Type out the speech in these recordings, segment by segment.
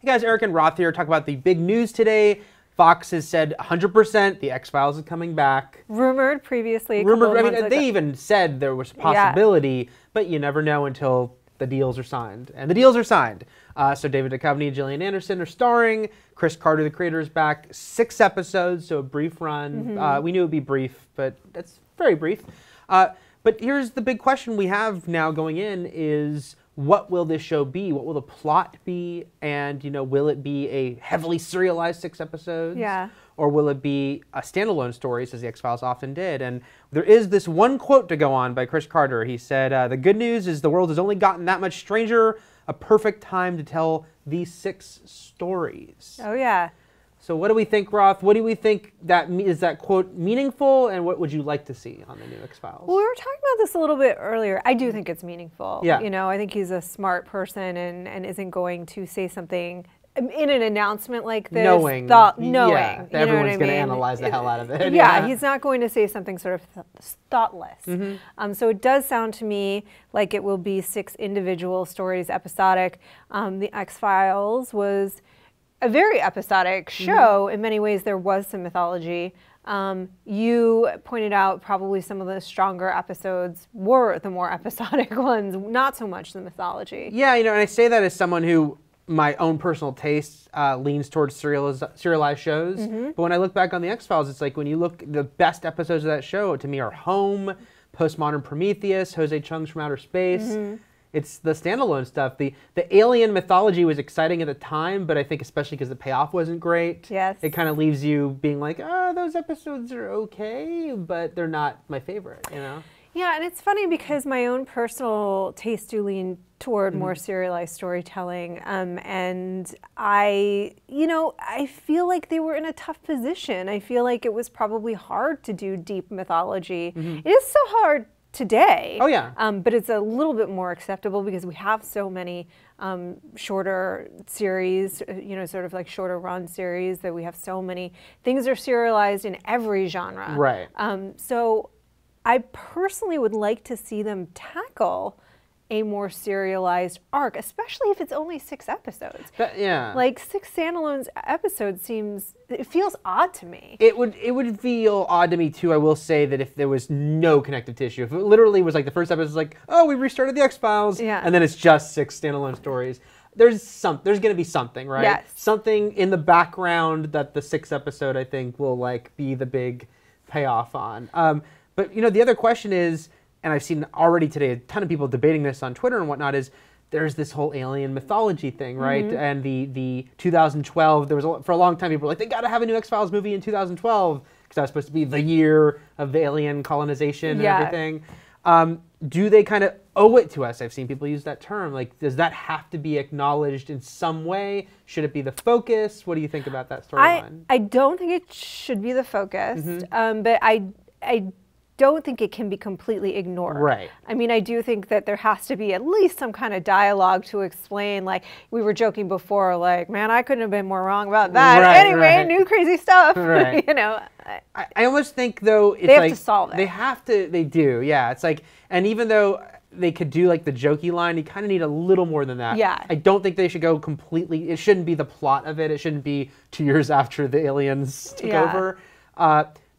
Hey guys, Eric and Roth here. Talk about the big news today. Fox has said 100% the X-Files is coming back. Rumored previously. Rumored. I mean, they even said there was a possibility, but you never know until the deals are signed. And the deals are signed. So David Duchovny and Gillian Anderson are starring. Chris Carter, the creator, is back. 6 episodes, so a brief run. We knew it would be brief, but that's very brief. But here's the big question we have now going in is, what will this show be? What will the plot be? And, will it be a heavily serialized 6 episodes? Yeah. Or will it be a standalone stories, as the X-Files often did? And there is this one quote to go on by Chris Carter. He said, the good news is the world has only gotten that much stranger, a perfect time to tell these 6 stories. Oh, yeah. So what do we think, Roth? What do we think is that quote meaningful, and what would you like to see on the new X-Files? Well, we were talking about this a little bit earlier. I do think it's meaningful. Yeah. I think he's a smart person and isn't going to say something in an announcement like this. Knowing. Yeah, everyone's going to analyze the hell out of it. Yeah, he's not going to say something sort of thoughtless. So it does sound to me like it will be 6 individual stories, episodic. The X-Files was a very episodic show. In many ways, there was some mythology. You pointed out probably some of the stronger episodes were the more episodic ones, not so much the mythology. Yeah, and I say that as someone who, my own personal taste leans towards serialized shows. But when I look back on the X-Files, it's like when you look, the best episodes of that show to me are Home, Postmodern Prometheus, Jose Chung's From Outer Space. It's the standalone stuff. The alien mythology was exciting at the time, but I think especially because the payoff wasn't great. Yes. It kind of leaves you being like, those episodes are okay, but they're not my favorite, Yeah, and it's funny because my own personal taste do lean toward more serialized storytelling, and I feel like they were in a tough position. I feel like it was probably hard to do deep mythology. It is so hard today. Oh yeah. But it's a little bit more acceptable because we have so many shorter series, sort of like shorter run series, that we have so many things are serialized in every genre. Right. So I personally would like to see them tackle a more serialized arc, especially if it's only 6 episodes. Yeah. Like 6 standalone episodes it feels odd to me. It would feel odd to me too. I will say that if there was no connective tissue, if it literally was like the first episode was like, oh, we restarted the X-Files, and then it's just 6 standalone stories, there's going to be something, right? Yes. Something in the background that the 6th episode, I think, will like be the big payoff on. But the other question is, and I've seen already today a ton of people debating this on Twitter and whatnot, is there's this whole alien mythology thing, right? And the 2012, for a long time people were like, they got to have a new X-Files movie in 2012 because that was supposed to be the year of the alien colonization and everything. Do they kind of owe it to us? I've seen people use that term. Like, does that have to be acknowledged in some way? Should it be the focus? What do you think about that storyline? I don't think it should be the focus, but I don't think it can be completely ignored. Right. I mean, I do think that there has to be at least some kind of dialogue to explain, like we were joking before, like, man, I couldn't have been more wrong about that. Anyway, new crazy stuff. Right. I almost think though, it's they have to solve it. They do, yeah. It's like, and even though they could do like the jokey line, you kind of need a little more than that. Yeah. I don't think they should go completely, it shouldn't be the plot of it. It shouldn't be 2 years after the aliens took over.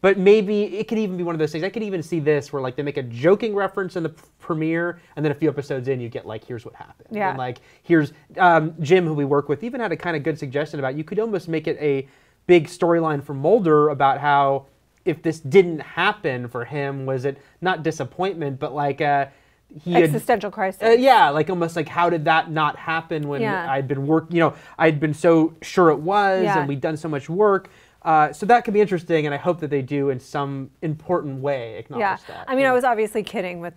But maybe it could even be one of those things. I could even see this where like they make a joking reference in the premiere, and then a few episodes in, you get like, here's what happened. Yeah. And like, here's Jim, who we work with, even had a kind of good suggestion about you could almost make it a big storyline for Mulder about how if this didn't happen for him, was it not disappointment, but like existential crisis. Yeah, like almost like how did that not happen when I'd been I'd been so sure it was, and we'd done so much work. So that could be interesting, and I hope that they do in some important way acknowledge that. I mean, I was obviously kidding with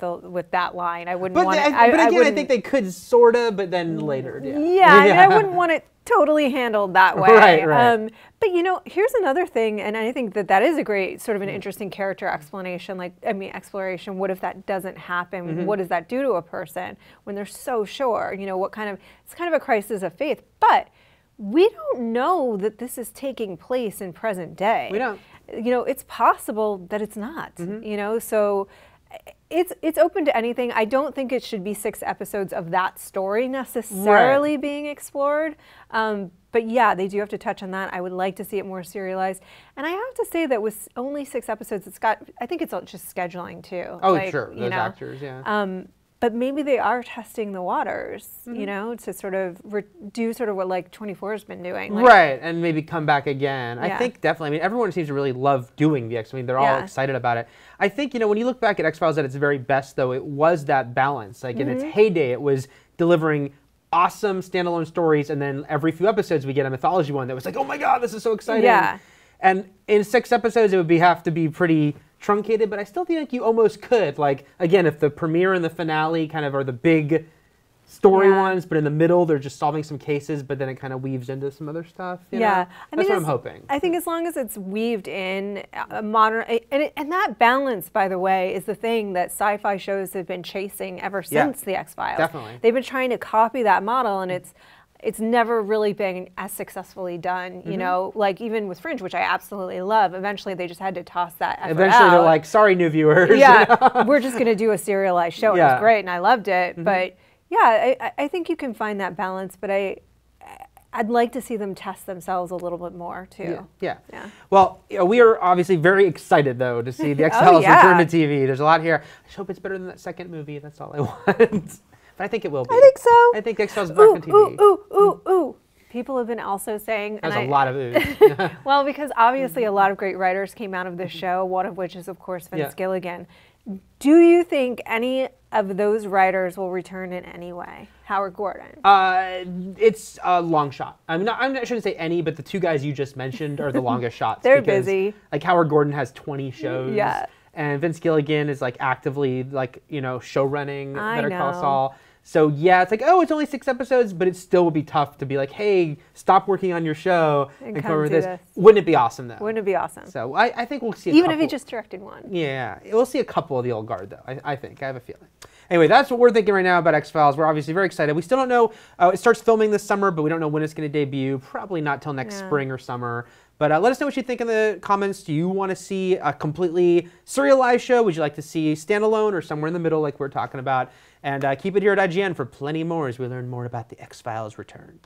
that line. I wouldn't but want it. But again, I think they could sorta, but then later. Yeah, I mean, I wouldn't want it totally handled that way. Right. But here's another thing, and I think that is a great sort of an interesting character explanation. Like, I mean, exploration. What if that doesn't happen? What does that do to a person when they're so sure? It's kind of a crisis of faith, but we don't know that this is taking place in present day. We don't. It's possible that it's not. So It's open to anything. I don't think it should be 6 episodes of that story necessarily being explored. But yeah, they do have to touch on that. I would like to see it more serialized. And I have to say that with only 6 episodes, I think it's just scheduling too. Oh, sure. Those actors, yeah. But maybe they are testing the waters, you know, to sort of do sort of what like 24 has been doing. Like, right, and maybe come back again. Yeah. I think definitely, I mean, everyone seems to really love doing the X. I mean, they're all excited about it. I think, you know, when you look back at X-Files at its very best, though, it was that balance. Like in its heyday, it was delivering awesome standalone stories, and then every few episodes we get a mythology one that was like, oh my god, this is so exciting. Yeah. And in 6 episodes, it would have to be pretty truncated, but I still think you almost could. Like, again, if the premiere and the finale kind of are the big story ones, but in the middle they're just solving some cases, but then it kind of weaves into some other stuff. You know? That's what I'm hoping. I think as long as it's weaved in a modern, and that balance, by the way, is the thing that sci-fi shows have been chasing ever since the X-Files. Definitely. They've been trying to copy that model, and it's never really been as successfully done, you know, like even with Fringe, which I absolutely love. Eventually, they just had to toss that effort Eventually, out. they're like, sorry, new viewers. Yeah, we're just going to do a serialized show. It was great, and I loved it. But yeah, I think you can find that balance, but I'd like to see them test themselves a little bit more, too. Yeah. Well, you know, we are obviously very excited, though, to see the X-Files return to TV. There's a lot here. I just hope it's better than that second movie. That's all I want. But I think it will be. I think so. I think X-Files is back on TV. Ooh. People have been also saying... There's a lot of oohs. Well, because obviously a lot of great writers came out of this show, one of which is, of course, Vince Gilligan. Do you think any of those writers will return in any way? Howard Gordon? It's a long shot. I shouldn't say any, but the 2 guys you just mentioned are the longest shots. They're busy. Like Howard Gordon has 20 shows. Yeah. And Vince Gilligan is like actively like, you know, show running Better Call know. Saul. So yeah, it's like, oh, it's only 6 episodes, but it still would be tough to be like, hey, stop working on your show and come over this. Wouldn't it be awesome though? Wouldn't it be awesome? So I think we'll see Even if he just directed one. Yeah, we'll see a couple of the old guard though, I think. I have a feeling. Anyway, that's what we're thinking right now about X-Files. We're obviously very excited. We still don't know, it starts filming this summer, but we don't know when it's going to debut. Probably not till next spring or summer. But let us know what you think in the comments. Do you want to see a completely serialized show? Would you like to see standalone or somewhere in the middle like we're talking about? And keep it here at IGN for plenty more as we learn more about the X-Files return.